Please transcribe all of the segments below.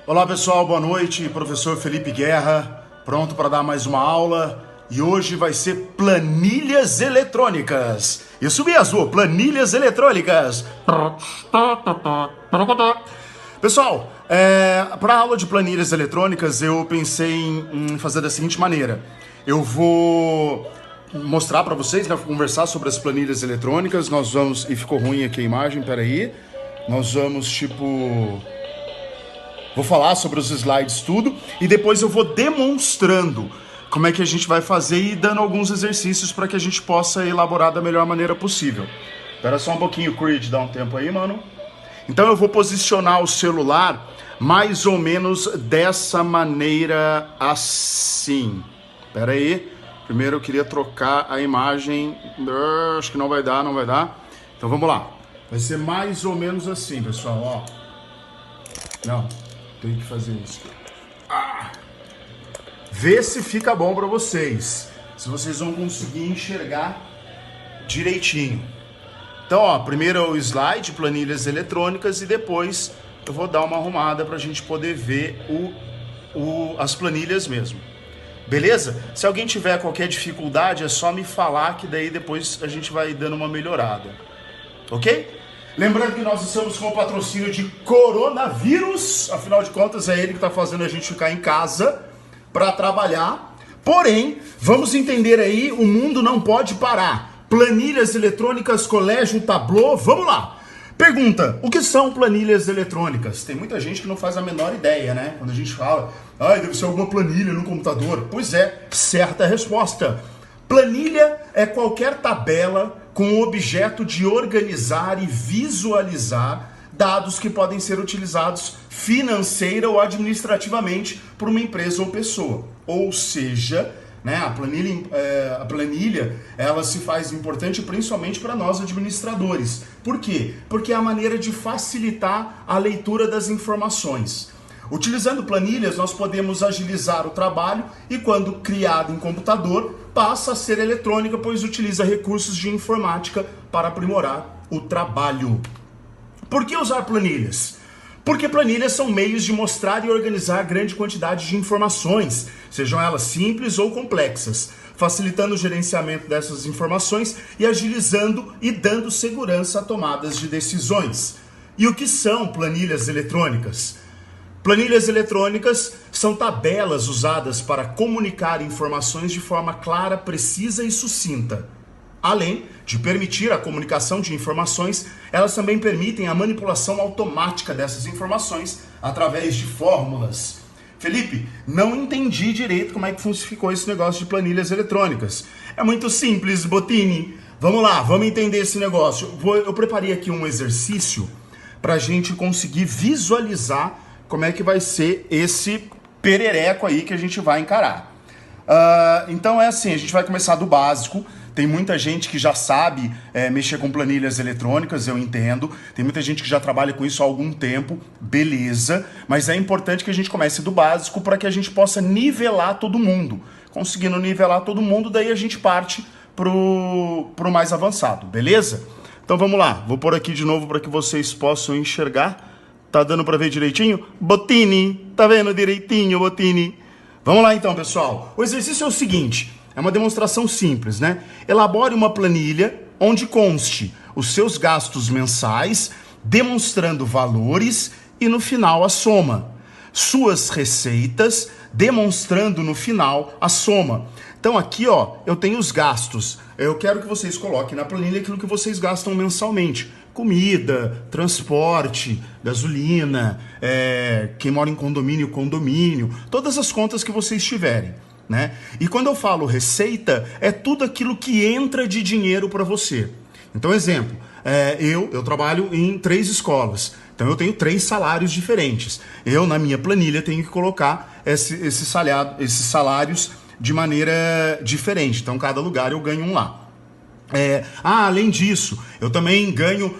Olá pessoal, boa noite, professor Felipe Guerra, pronto para dar mais uma aula e hoje vai ser planilhas eletrônicas. Isso mesmo, planilhas eletrônicas. Pessoal, para a aula de planilhas eletrônicas eu pensei em fazer da seguinte maneira. Eu vou mostrar para vocês, né, conversar sobre as planilhas eletrônicas. Nós vamos... E ficou ruim aqui a imagem, peraí. Nós vamos, vou falar sobre os slides, tudo, e depois eu vou demonstrando como é que a gente vai fazer e dando alguns exercícios para que a gente possa elaborar da melhor maneira possível. Espera só um pouquinho, Creed, dá um tempo aí, mano. Então eu vou posicionar o celular mais ou menos dessa maneira assim. Espera aí. Primeiro eu queria trocar a imagem. Acho que não vai dar. Então vamos lá. Vai ser mais ou menos assim, pessoal, ó. Não, tem que fazer isso. Vê se fica bom para vocês. Se vocês vão conseguir enxergar direitinho. Então, ó, primeiro o slide, planilhas eletrônicas, e depois eu vou dar uma arrumada para a gente poder ver as planilhas mesmo. Beleza? Se alguém tiver qualquer dificuldade, é só me falar que daí depois a gente vai dando uma melhorada. Ok? Lembrando que nós estamos com o patrocínio de coronavírus, afinal de contas é ele que está fazendo a gente ficar em casa para trabalhar. Porém, vamos entender aí, o mundo não pode parar. Planilhas eletrônicas, colégio, tablô, vamos lá. Pergunta, o que são planilhas eletrônicas? Tem muita gente que não faz a menor ideia, né? Quando a gente fala, deve ser alguma planilha no computador. Pois é, certa resposta. Planilha é qualquer tabela com o objeto de organizar e visualizar dados que podem ser utilizados financeira ou administrativamente por uma empresa ou pessoa. Ou seja, né, a planilha ela se faz importante principalmente para nós administradores. Por quê? Porque é a maneira de facilitar a leitura das informações. Utilizando planilhas, nós podemos agilizar o trabalho e, quando criado em computador, passa a ser eletrônica, pois utiliza recursos de informática para aprimorar o trabalho. Por que usar planilhas? Porque planilhas são meios de mostrar e organizar grande quantidade de informações, sejam elas simples ou complexas, facilitando o gerenciamento dessas informações e agilizando e dando segurança a tomadas de decisões. E o que são planilhas eletrônicas? Planilhas eletrônicas são tabelas usadas para comunicar informações de forma clara, precisa e sucinta. Além de permitir a comunicação de informações, elas também permitem a manipulação automática dessas informações através de fórmulas. Felipe, não entendi direito como é que ficou esse negócio de planilhas eletrônicas. É muito simples, Botini. Vamos lá, vamos entender esse negócio. Eu preparei aqui um exercício para a gente conseguir visualizar como é que vai ser esse perereco aí que a gente vai encarar. Então é assim, a gente vai começar do básico. Tem muita gente que já sabe mexer com planilhas eletrônicas, eu entendo. Tem muita gente que já trabalha com isso há algum tempo, beleza. Mas é importante que a gente comece do básico para que a gente possa nivelar todo mundo. Conseguindo nivelar todo mundo, daí a gente parte pro mais avançado, beleza? Então vamos lá, vou pôr aqui de novo para que vocês possam enxergar. Tá dando para ver direitinho? Botini, tá vendo direitinho, Botini? Vamos lá então, pessoal. O exercício é o seguinte, é uma demonstração simples, né? Elabore uma planilha onde conste os seus gastos mensais, demonstrando valores e no final a soma. Suas receitas, demonstrando no final a soma. Então aqui, ó, eu tenho os gastos. Eu quero que vocês coloquem na planilha aquilo que vocês gastam mensalmente. Comida, transporte, gasolina, quem mora em condomínio, todas as contas que vocês tiverem, né? E quando eu falo receita, é tudo aquilo que entra de dinheiro para você. Então, exemplo, eu trabalho em 3 escolas, então eu tenho 3 salários diferentes. Eu, na minha planilha, tenho que colocar esses salários de maneira diferente, então cada lugar eu ganho um lá. Além disso, eu também ganho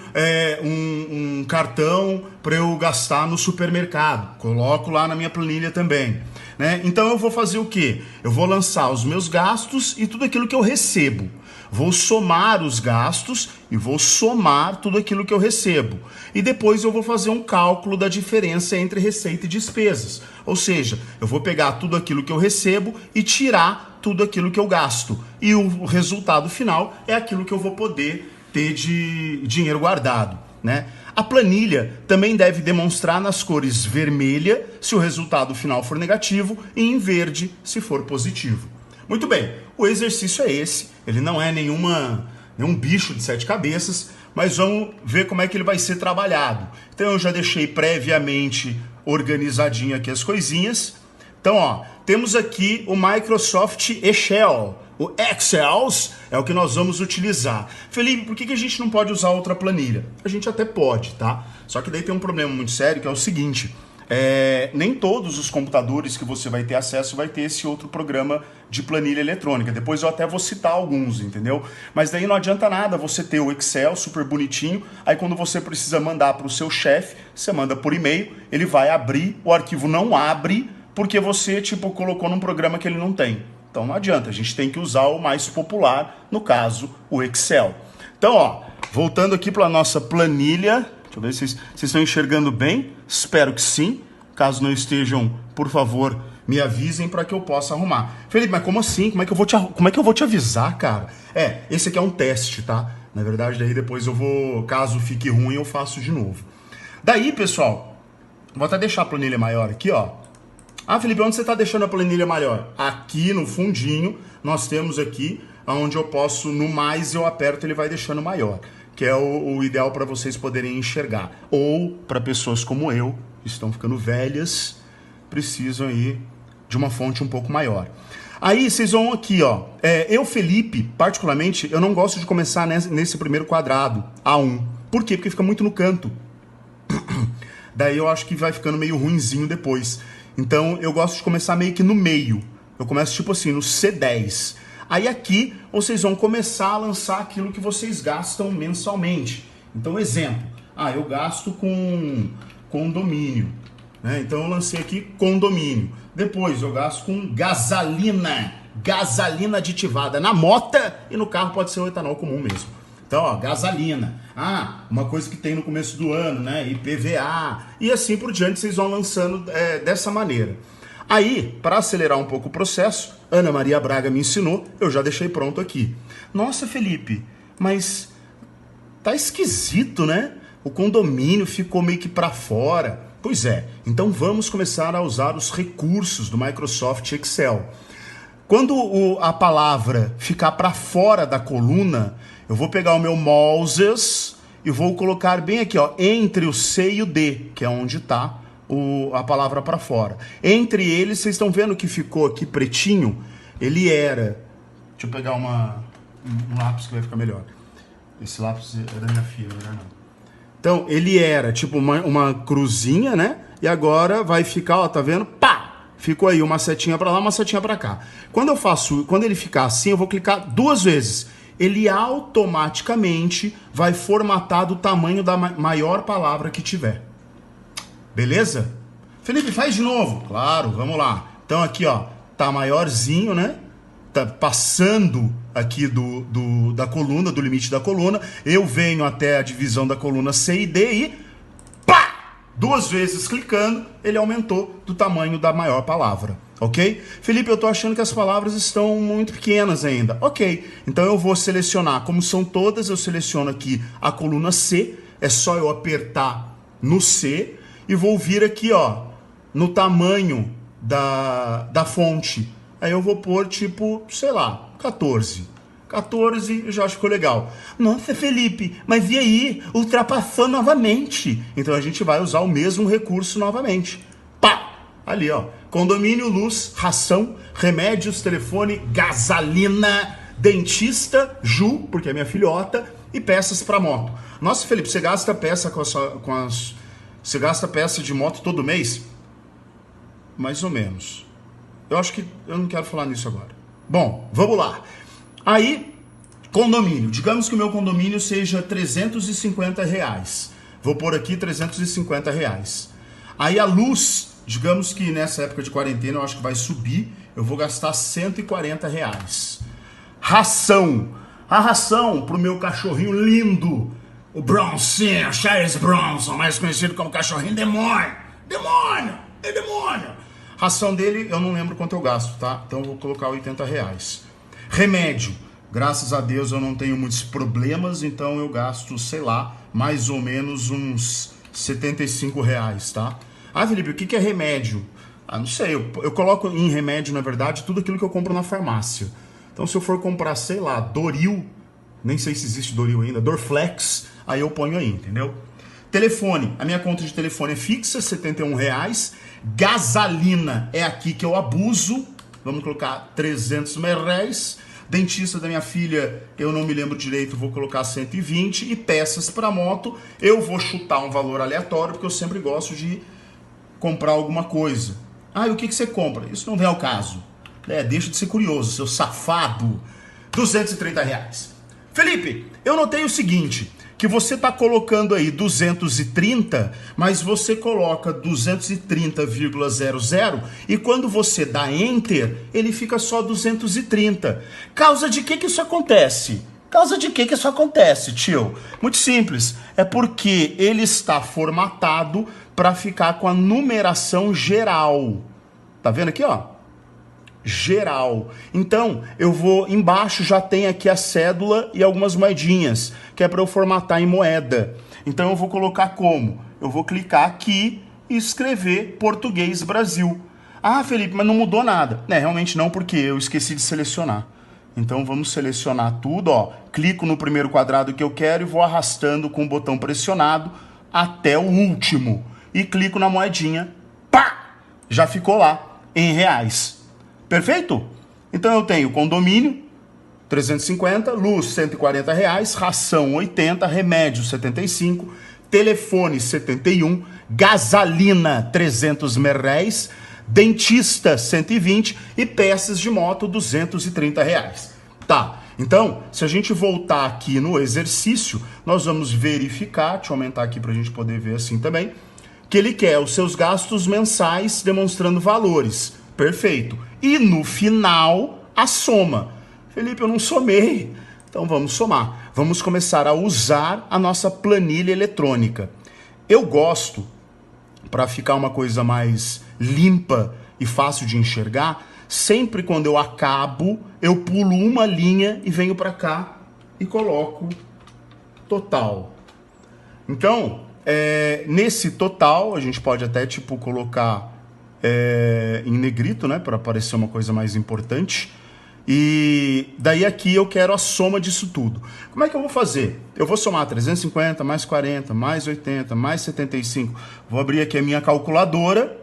um cartão para eu gastar no supermercado. Coloco lá na minha planilha também, né? Então eu vou fazer o quê? Eu vou lançar os meus gastos e tudo aquilo que eu recebo. Vou somar os gastos e vou somar tudo aquilo que eu recebo. E depois eu vou fazer um cálculo da diferença entre receita e despesas. Ou seja, eu vou pegar tudo aquilo que eu recebo e tirar tudo aquilo que eu gasto. E o resultado final é aquilo que eu vou poder ter de dinheiro guardado, né? A planilha também deve demonstrar nas cores vermelha se o resultado final for negativo e em verde se for positivo. Muito bem, o exercício é esse, ele não é nenhum bicho de 7 cabeças, mas vamos ver como é que ele vai ser trabalhado. Então eu já deixei previamente organizadinho aqui as coisinhas. Então, ó, temos aqui o Microsoft Excel. O Excel é o que nós vamos utilizar. Felipe, por que a gente não pode usar outra planilha? A gente até pode, tá? Só que daí tem um problema muito sério, que é o seguinte. Nem todos os computadores que você vai ter acesso vai ter esse outro programa de planilha eletrônica. Depois eu até vou citar alguns, entendeu? Mas daí não adianta nada você ter o Excel super bonitinho, aí quando você precisa mandar para o seu chefe, você manda por e-mail, ele vai abrir, o arquivo não abre, porque você, colocou num programa que ele não tem. Então não adianta, a gente tem que usar o mais popular, no caso, o Excel. Então, ó, voltando aqui para a nossa planilha, deixa eu ver se vocês estão enxergando bem, espero que sim. Caso não estejam, por favor, me avisem para que eu possa arrumar. Felipe, mas como assim? Como é que eu vou te avisar, cara? Esse aqui é um teste, tá? Na verdade, daí depois eu vou, caso fique ruim, eu faço de novo. Daí, pessoal, vou até deixar a planilha maior aqui, ó. Ah, Felipe, onde você está deixando a planilha maior? Aqui no fundinho, nós temos aqui, onde eu posso, no mais, eu aperto, ele vai deixando maior. Que é o ideal para vocês poderem enxergar. Ou para pessoas como eu, que estão ficando velhas, precisam aí de uma fonte um pouco maior. Aí vocês vão aqui, ó. Eu, Felipe, particularmente, eu não gosto de começar nesse primeiro quadrado, A1. Por quê? Porque fica muito no canto. Daí eu acho que vai ficando meio ruinzinho depois. Então eu gosto de começar meio que no meio. Eu começo tipo assim, no C10. Aí aqui vocês vão começar a lançar aquilo que vocês gastam mensalmente. Então, exemplo. Eu gasto com condomínio. Né? Então eu lancei aqui condomínio. Depois eu gasto com gasolina. Gasolina aditivada na mota e no carro pode ser o etanol comum mesmo. Então, ó, gasolina. Uma coisa que tem no começo do ano, né? IPVA. E assim por diante, vocês vão lançando dessa maneira. Aí, para acelerar um pouco o processo, Ana Maria Braga me ensinou, eu já deixei pronto aqui. Nossa, Felipe, mas tá esquisito, né? O condomínio ficou meio que para fora. Pois é, então vamos começar a usar os recursos do Microsoft Excel. Quando a palavra ficar para fora da coluna, eu vou pegar o meu mouse e vou colocar bem aqui, ó, entre o C e o D, que é onde está a palavra para fora. Entre eles, vocês estão vendo que ficou aqui pretinho? Ele era... Deixa eu pegar um lápis que vai ficar melhor. Esse lápis é da minha filha, não é não. Então, ele era tipo uma cruzinha, né? E agora vai ficar, ó, tá vendo? Pá! Ficou aí uma setinha para lá, uma setinha para cá. Quando ele ficar assim, eu vou clicar 2 vezes. Ele automaticamente vai formatar do tamanho da maior palavra que tiver. Beleza? Felipe, faz de novo. Claro, vamos lá. Então aqui, ó, tá maiorzinho, né? Tá passando aqui da coluna, do limite da coluna. Eu venho até a divisão da coluna C e D e pá! 2 vezes clicando, ele aumentou do tamanho da maior palavra. Ok? Felipe, eu tô achando que as palavras estão muito pequenas ainda. Ok, então eu vou selecionar, como são todas, eu seleciono aqui a coluna C, é só eu apertar no C e vou vir aqui, ó, no tamanho da fonte. Aí eu vou pôr tipo, sei lá, 14. 14 já ficou legal. Nossa, Felipe, mas e aí? Ultrapassou novamente. Então a gente vai usar o mesmo recurso novamente. Pá! Ali, ó. Condomínio, luz, ração, remédios, telefone, gasolina, dentista, Ju, porque é minha filhota, e peças para moto. Nossa, Felipe, você gasta peça você gasta peça de moto todo mês? Mais ou menos. Eu acho que eu não quero falar nisso agora. Bom, vamos lá. Aí, condomínio. Digamos que o meu condomínio seja R$350. Vou pôr aqui R$350. Aí a luz, digamos que nessa época de quarentena eu acho que vai subir. Eu vou gastar R$140. Ração. A ração pro meu cachorrinho lindo, o Bronzinho, Charles Bronson, mais conhecido como cachorrinho demônio. Demônio, é demônio. Ração dele, eu não lembro quanto eu gasto, tá? Então eu vou colocar R$80. Remédio, graças a Deus eu não tenho muitos problemas, então eu gasto, sei lá, mais ou menos uns R$75, tá? Ah, Felipe, o que é remédio? Ah, não sei, eu coloco em remédio, na verdade, tudo aquilo que eu compro na farmácia. Então se eu for comprar, sei lá, Doril, nem sei se existe Doril ainda, Dorflex, aí eu ponho aí, entendeu? Telefone, a minha conta de telefone é fixa, R$71. Gasolina é aqui que eu abuso, vamos colocar R$300. Dentista da minha filha, eu não me lembro direito, vou colocar 120. E peças para moto, eu vou chutar um valor aleatório, porque eu sempre gosto de comprar alguma coisa. Ah, e o que você compra? Isso não vem ao caso. Deixa de ser curioso, seu safado. R$230. Felipe, eu notei o seguinte, que você está colocando aí 230, mas você coloca 230,00 e quando você dá Enter, ele fica só 230. Causa de que isso acontece? Causa de que isso acontece, tio? Muito simples, é porque ele está formatado para ficar com a numeração geral. Tá vendo aqui, ó? Geral. Então, eu vou embaixo, já tem aqui a cédula e algumas moedinhas, que é para eu formatar em moeda. Então eu vou colocar como? Eu vou clicar aqui e escrever Português Brasil. Ah, Felipe, mas não mudou nada. Realmente não, porque eu esqueci de selecionar. Então vamos selecionar tudo, ó. Clico no primeiro quadrado que eu quero e vou arrastando com o botão pressionado até o último. E clico na moedinha. Pá! Já ficou lá em reais. Perfeito? Então eu tenho condomínio, 350, luz, R$140, ração, 80, remédio, 75, telefone, 71, gasolina, R$300, dentista, 120 e peças de moto, R$230. Tá, então, se a gente voltar aqui no exercício, nós vamos verificar, deixa eu aumentar aqui para a gente poder ver assim também, que ele quer os seus gastos mensais demonstrando valores. Perfeito. E no final, a soma. Felipe, eu não somei. Então vamos somar. Vamos começar a usar a nossa planilha eletrônica. Eu gosto, para ficar uma coisa mais limpa e fácil de enxergar, sempre quando eu acabo, eu pulo uma linha e venho para cá e coloco total. Então, nesse total, a gente pode até tipo colocar em negrito, né, para parecer uma coisa mais importante. E daí aqui eu quero a soma disso tudo. Como é que eu vou fazer? Eu vou somar 350, mais 40, mais 80, mais 75. Vou abrir aqui a minha calculadora,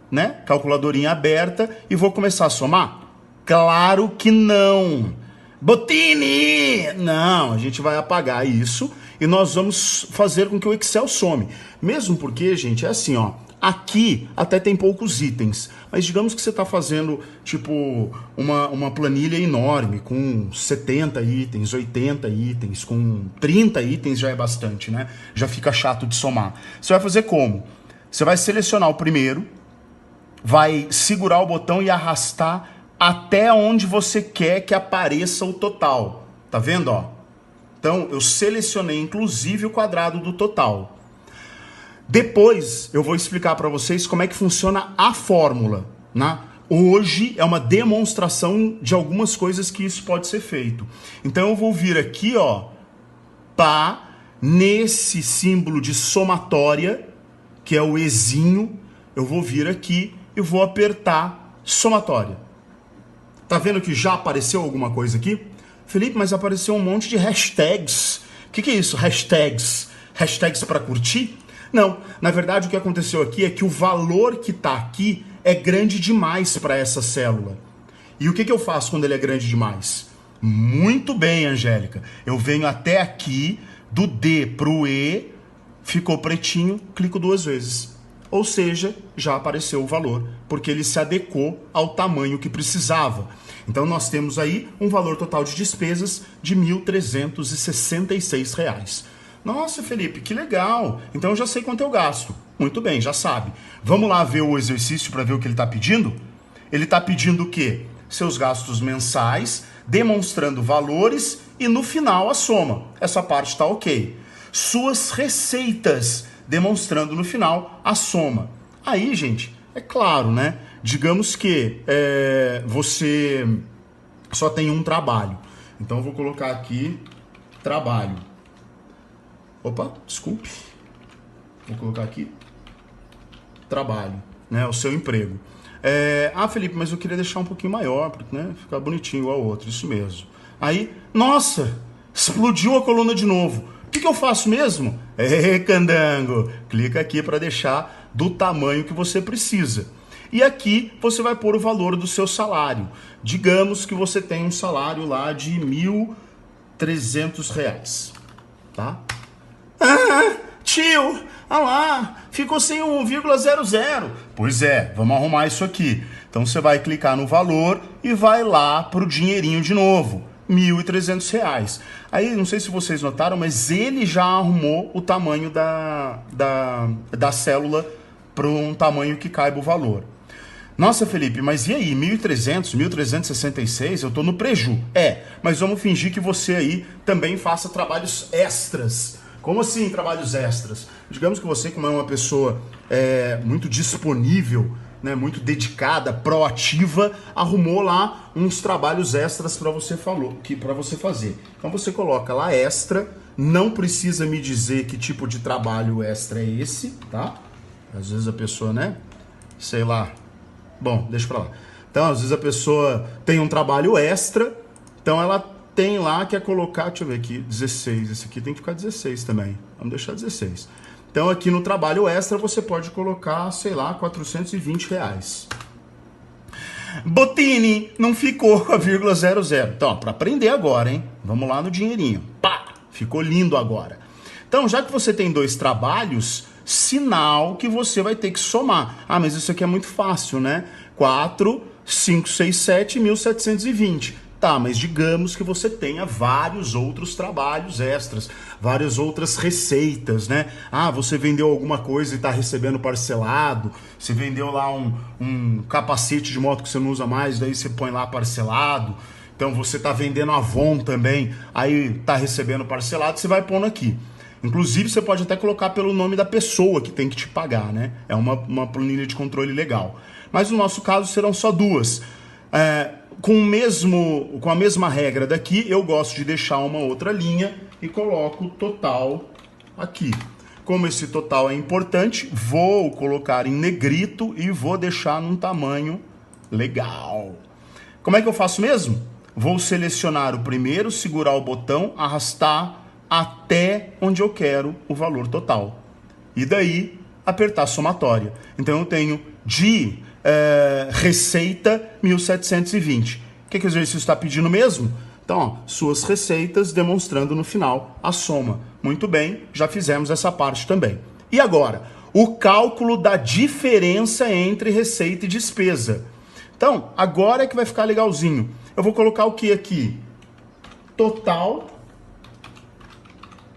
né, calculadorinha aberta, e vou começar a somar? Claro que não. Botini! Não, a gente vai apagar isso e nós vamos fazer com que o Excel some. Mesmo porque, gente, é assim, ó. Aqui até tem poucos itens, mas digamos que você está fazendo tipo uma planilha enorme, com 70 itens, 80 itens, com 30 itens já é bastante, né? Já fica chato de somar. Você vai fazer como? Você vai selecionar o primeiro, vai segurar o botão e arrastar até onde você quer que apareça o total. Tá vendo, ó? Então eu selecionei inclusive o quadrado do total. Depois eu vou explicar para vocês como é que funciona a fórmula, né? Hoje é uma demonstração de algumas coisas que isso pode ser feito. Então eu vou vir aqui, ó, nesse símbolo de somatória, que é o Ezinho, eu vou vir aqui e vou apertar somatória. Tá vendo que já apareceu alguma coisa aqui? Felipe, mas apareceu um monte de hashtags. O que é isso, hashtags? Hashtags para curtir? Não, na verdade o que aconteceu aqui é que o valor que está aqui é grande demais para essa célula. E o que eu faço quando ele é grande demais? Muito bem, Angélica. Eu venho até aqui, do D para o E, ficou pretinho, clico 2 vezes. Ou seja, já apareceu o valor, porque ele se adequou ao tamanho que precisava. Então nós temos aí um valor total de despesas de R$ 1.366. Nossa, Felipe, que legal. Então eu já sei quanto eu gasto. Muito bem, já sabe. Vamos lá ver o exercício para ver o que ele está pedindo? Ele está pedindo o quê? Seus gastos mensais demonstrando valores e no final a soma. Essa parte está ok. Suas receitas, demonstrando no final a soma. Aí, gente, é claro, né? Digamos que você só tem um trabalho. Então eu vou colocar aqui trabalho. Opa, desculpe. Vou colocar aqui trabalho, né? O seu emprego. Felipe, mas eu queria deixar um pouquinho maior, né? Ficar bonitinho igual ao outro, isso mesmo. Aí, nossa, explodiu a coluna de novo. O que eu faço mesmo? Candango, clica aqui para deixar do tamanho que você precisa. E aqui você vai pôr o valor do seu salário. Digamos que você tem um salário lá de R$1.300, tá? Tio, lá, ficou sem 1,00. Pois é, vamos arrumar isso aqui. Então você vai clicar no valor e vai lá pro dinheirinho de novo, R$1.300. Aí, não sei se vocês notaram, mas ele já arrumou o tamanho da célula para um tamanho que caiba o valor. Nossa, Felipe, mas e aí? 1.300, 1.366, eu tô no preju. Mas vamos fingir que você aí também faça trabalhos extras. Como assim trabalhos extras? Digamos que você, como é uma pessoa muito disponível, né, muito dedicada, proativa, arrumou lá uns trabalhos extras para você fazer. Então você coloca lá extra, não precisa me dizer que tipo de trabalho extra é esse, tá? Às vezes a pessoa, né, sei lá, bom, deixa pra lá. Então, às vezes a pessoa tem um trabalho extra, então ela tem lá, quer colocar, deixa eu ver aqui, 16, esse aqui tem que ficar 16 também, vamos deixar 16. Então aqui no trabalho extra você pode colocar, sei lá, R$420. Botini, não ficou com a ,00. Então, para aprender agora, hein? Vamos lá no dinheirinho. Pá! Ficou lindo agora. Então, já que você tem dois trabalhos, sinal que você vai ter que somar. Mas isso aqui é muito fácil, né? 4, 5, 6, 7, 1.720. Tá, mas digamos que você tenha vários outros trabalhos extras, várias outras receitas, né? Você vendeu alguma coisa e está recebendo parcelado, você vendeu lá um capacete de moto que você não usa mais, daí você põe lá parcelado, então você está vendendo Avon também, aí está recebendo parcelado, você vai pondo aqui. Inclusive, você pode até colocar pelo nome da pessoa que tem que te pagar, né? É uma planilha de controle legal. Mas no nosso caso serão só duas. Com a mesma regra daqui, eu gosto de deixar uma outra linha e coloco o total aqui. Como esse total é importante, vou colocar em negrito e vou deixar num tamanho legal. Como é que eu faço mesmo? Vou selecionar o primeiro, segurar o botão, arrastar até onde eu quero o valor total. E daí, apertar somatória. Então eu tenho de receita 1.720. O que o exercício está pedindo mesmo? Então, suas receitas demonstrando no final a soma. Muito bem, já fizemos essa parte também. E agora, o cálculo da diferença entre receita e despesa. Então, agora é que vai ficar legalzinho. Eu vou colocar o que aqui? Total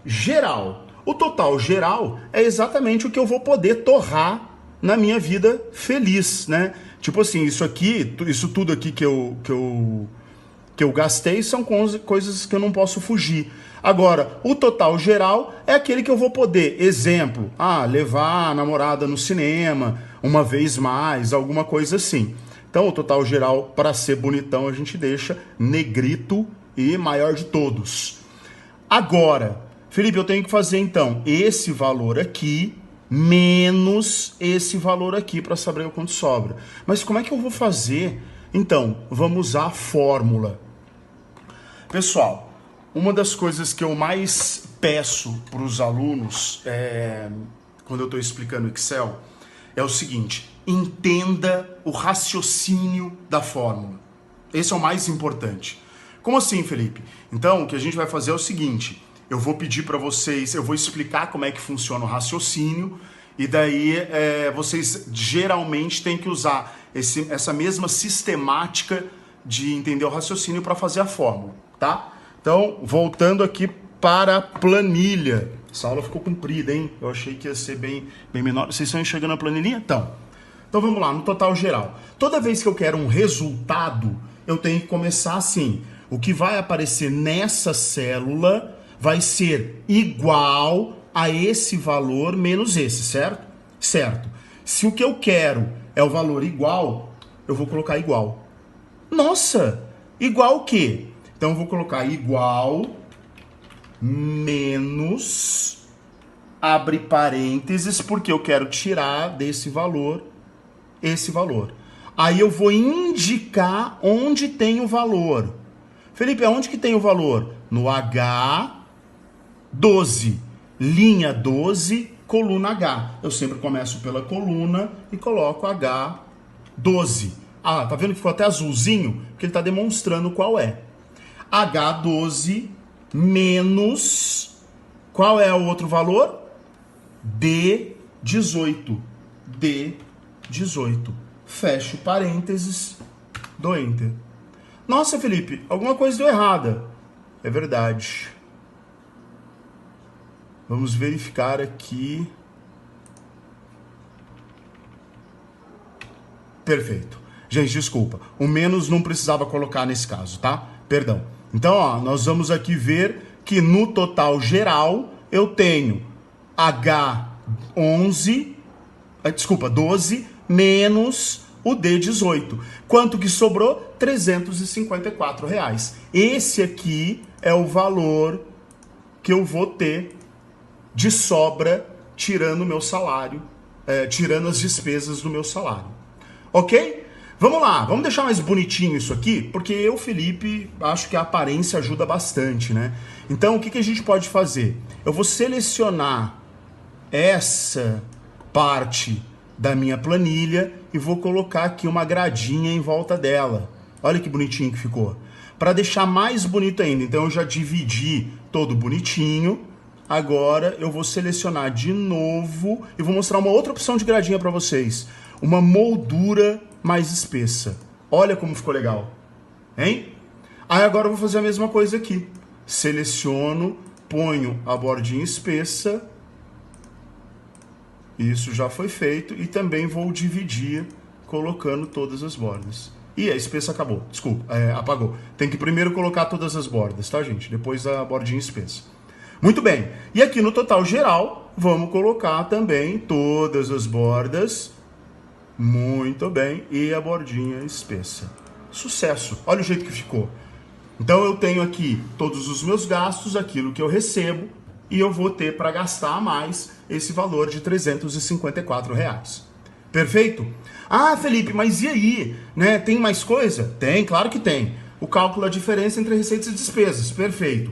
geral. O total geral é exatamente o que eu vou poder torrar na minha vida feliz, né? Tipo assim, isso tudo aqui que eu gastei são coisas que eu não posso fugir. Agora, o total geral é aquele que eu vou poder, exemplo, levar a namorada no cinema uma vez mais, alguma coisa assim. Então, o total geral, para ser bonitão, a gente deixa negrito e maior de todos. Agora, Felipe, eu tenho que fazer, então, esse valor aqui menos esse valor aqui para saber o quanto sobra. Mas como é que eu vou fazer? Então, vamos usar a fórmula. Pessoal, uma das coisas que eu mais peço para os alunos quando eu estou explicando Excel é o seguinte: entenda o raciocínio da fórmula. Esse é o mais importante. Como assim, Felipe? Então, o que a gente vai fazer é o seguinte: eu vou pedir para vocês, eu vou explicar como é que funciona o raciocínio, e daí vocês geralmente têm que usar essa mesma sistemática de entender o raciocínio para fazer a fórmula, tá? Então, voltando aqui para a planilha. Essa aula ficou comprida, hein? Eu achei que ia ser bem menor. Vocês estão enxergando a planilhinha? Então vamos lá, no total geral. Toda vez que eu quero um resultado, eu tenho que começar assim. o que vai aparecer nessa célula vai ser igual a esse valor menos esse, certo? Certo. Se o que eu quero é o valor igual, eu vou colocar igual. Nossa, igual o quê? Então eu vou colocar igual menos, abre parênteses, porque eu quero tirar desse valor esse valor. Aí eu vou indicar onde tem o valor. Felipe, aonde que tem o valor? No H12, linha 12, coluna H. Eu sempre começo pela coluna e coloco H12. Ah, tá vendo que ficou até azulzinho? Porque ele está demonstrando qual é. H12 menos, qual é o outro valor? D18. D18. Fecho parênteses, dou Enter. Nossa, Felipe, alguma coisa deu errada. É verdade. Vamos verificar aqui. Perfeito. Gente, desculpa. O menos não precisava colocar nesse caso, tá? Perdão. Então, ó, nós vamos aqui ver que no total geral eu tenho H11, desculpa, 12 menos o D18. Quanto que sobrou? R$354. Esse aqui é o valor que eu vou ter de sobra tirando o meu salário, tirando as despesas do meu salário. Ok? Vamos lá, vamos deixar mais bonitinho isso aqui, porque eu, Felipe, acho que a aparência ajuda bastante, né? Então, o que a gente pode fazer? Eu vou selecionar essa parte da minha planilha e vou colocar aqui uma gradinha em volta dela. Olha que bonitinho que ficou. Para deixar mais bonito ainda, então eu já dividi todo bonitinho. Agora eu vou selecionar de novo e vou mostrar uma outra opção de gradinha para vocês. Uma moldura mais espessa. Olha como ficou legal. Hein? Aí agora eu vou fazer a mesma coisa aqui. Seleciono, ponho a bordinha espessa. Isso já foi feito. E também vou dividir colocando todas as bordas. E a espessa acabou. Desculpa, apagou. Tem que primeiro colocar todas as bordas, tá, gente? Depois a bordinha espessa. Muito bem. E aqui no total geral, vamos colocar também todas as bordas. Muito bem. E a bordinha espessa. Sucesso. Olha o jeito que ficou. Então eu tenho aqui todos os meus gastos, aquilo que eu recebo, e eu vou ter para gastar a mais esse valor de R$354. Perfeito? Ah, Felipe, mas e aí? Né? Tem mais coisa? Tem, claro que tem. O cálculo da diferença entre receitas e despesas. Perfeito.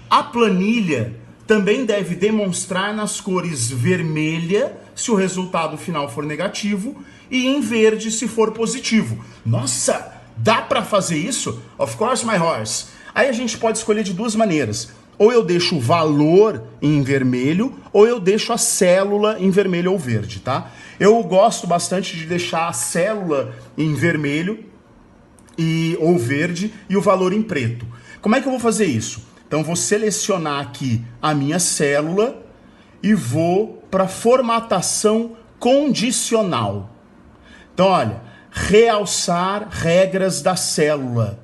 A planilha também deve demonstrar nas cores vermelha se o resultado final for negativo e em verde se for positivo. Nossa, dá para fazer isso? Of course, my horse. Aí a gente pode escolher de duas maneiras. Ou eu deixo o valor em vermelho, ou eu deixo a célula em vermelho ou verde, tá? Eu gosto bastante de deixar a célula em vermelho ou verde e o valor em preto. Como é que eu vou fazer isso? Então vou selecionar aqui a minha célula e vou para formatação condicional. Então olha, realçar regras da célula.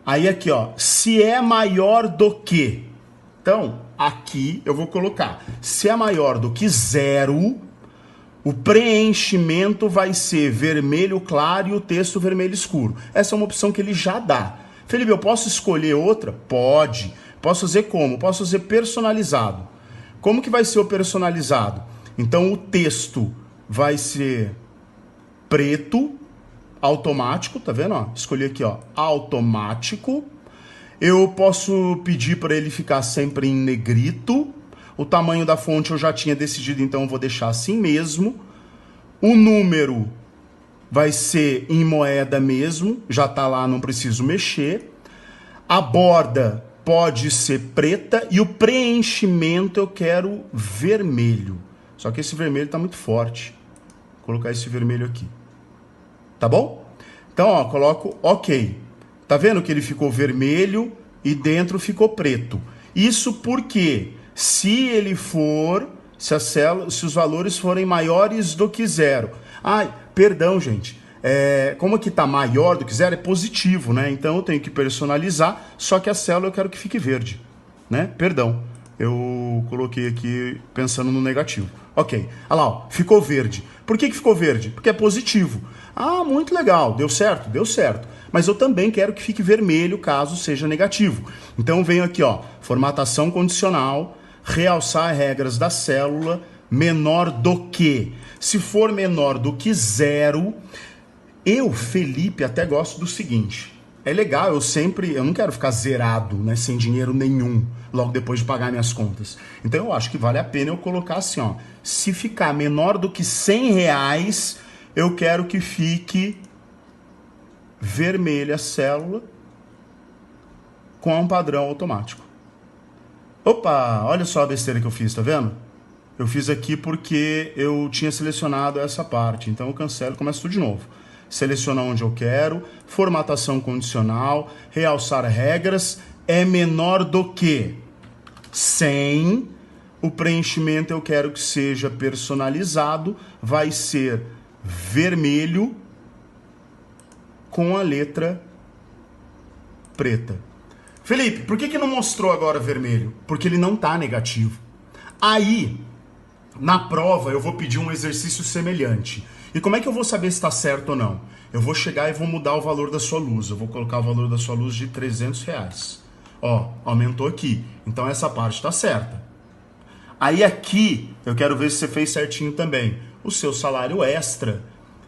Aí aqui ó, se é maior do que. Então aqui eu vou colocar, se é maior do que 0, o preenchimento vai ser vermelho claro e o texto vermelho escuro. Essa é uma opção que ele já dá. Felipe, eu posso escolher outra? Pode. Posso fazer como? Posso fazer personalizado. Como que vai ser o personalizado? Então o texto vai ser preto, automático, tá vendo? Ó, escolhi aqui, ó, automático. Eu posso pedir para ele ficar sempre em negrito. O tamanho da fonte eu já tinha decidido, então eu vou deixar assim mesmo. O número vai ser em moeda mesmo, já tá lá, não preciso mexer. A borda pode ser preta e o preenchimento eu quero vermelho. Só que esse vermelho tá muito forte. Vou colocar esse vermelho aqui. Tá bom? Então, ó, coloco OK. Tá vendo que ele ficou vermelho e dentro ficou preto? Isso porque se os valores forem maiores do que 0. Ai, perdão, gente. como aqui está maior do que zero, é positivo, né? Então eu tenho que personalizar, só que a célula eu quero que fique verde, né? Perdão, eu coloquei aqui pensando no negativo. Ok, olha lá, ó, ficou verde. Por que ficou verde? Porque é positivo. Ah, muito legal, deu certo? Deu certo. Mas eu também quero que fique vermelho caso seja negativo. Então eu venho aqui, ó, formatação condicional, realçar regras da célula, menor do que. Se for menor do que zero, eu, Felipe, até gosto do seguinte. É legal, eu não quero ficar zerado, né, sem dinheiro nenhum, logo depois de pagar minhas contas. Então eu acho que vale a pena eu colocar assim, ó, se ficar menor do que R$100, eu quero que fique vermelha a célula com um padrão automático. Opa, olha só a besteira que eu fiz, tá vendo? Eu fiz aqui porque eu tinha selecionado essa parte, então eu cancelo e começo tudo de novo. Selecionar onde eu quero, formatação condicional, realçar regras, é menor do que 100, o preenchimento eu quero que seja personalizado, vai ser vermelho com a letra preta. Felipe, por que não mostrou agora vermelho? Porque ele não está negativo. Aí, na prova, eu vou pedir um exercício semelhante. E como é que eu vou saber se está certo ou não? Eu vou chegar e vou mudar o valor da sua luz. Eu vou colocar o valor da sua luz de R$300. Ó, aumentou aqui. Então essa parte está certa. Aí aqui, eu quero ver se você fez certinho também. O seu salário extra,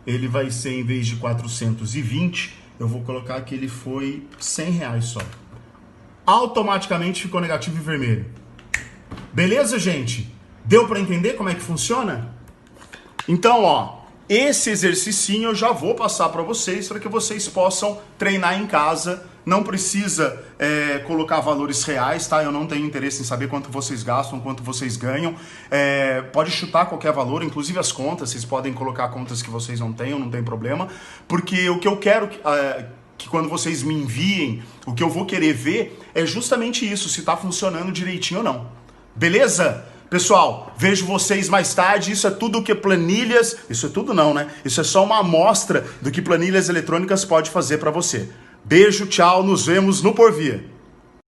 ele vai ser, em vez de 420, eu vou colocar que ele foi R$100 só. Automaticamente ficou negativo e vermelho. Beleza, gente? Deu para entender como é que funciona? Então, ó, esse exercício eu já vou passar para vocês que vocês possam treinar em casa. Não precisa colocar valores reais, tá? Eu não tenho interesse em saber quanto vocês gastam, quanto vocês ganham. Pode chutar qualquer valor, inclusive as contas. Vocês podem colocar contas que vocês não tenham, não tem problema. Porque o que eu quero que quando vocês me enviem, o que eu vou querer ver é justamente isso, se tá funcionando direitinho ou não. Beleza? Pessoal, vejo vocês mais tarde. Isso é tudo o que planilhas... Isso é tudo não, né? Isso é só uma amostra do que planilhas eletrônicas pode fazer para você. Beijo, tchau, nos vemos no porvir.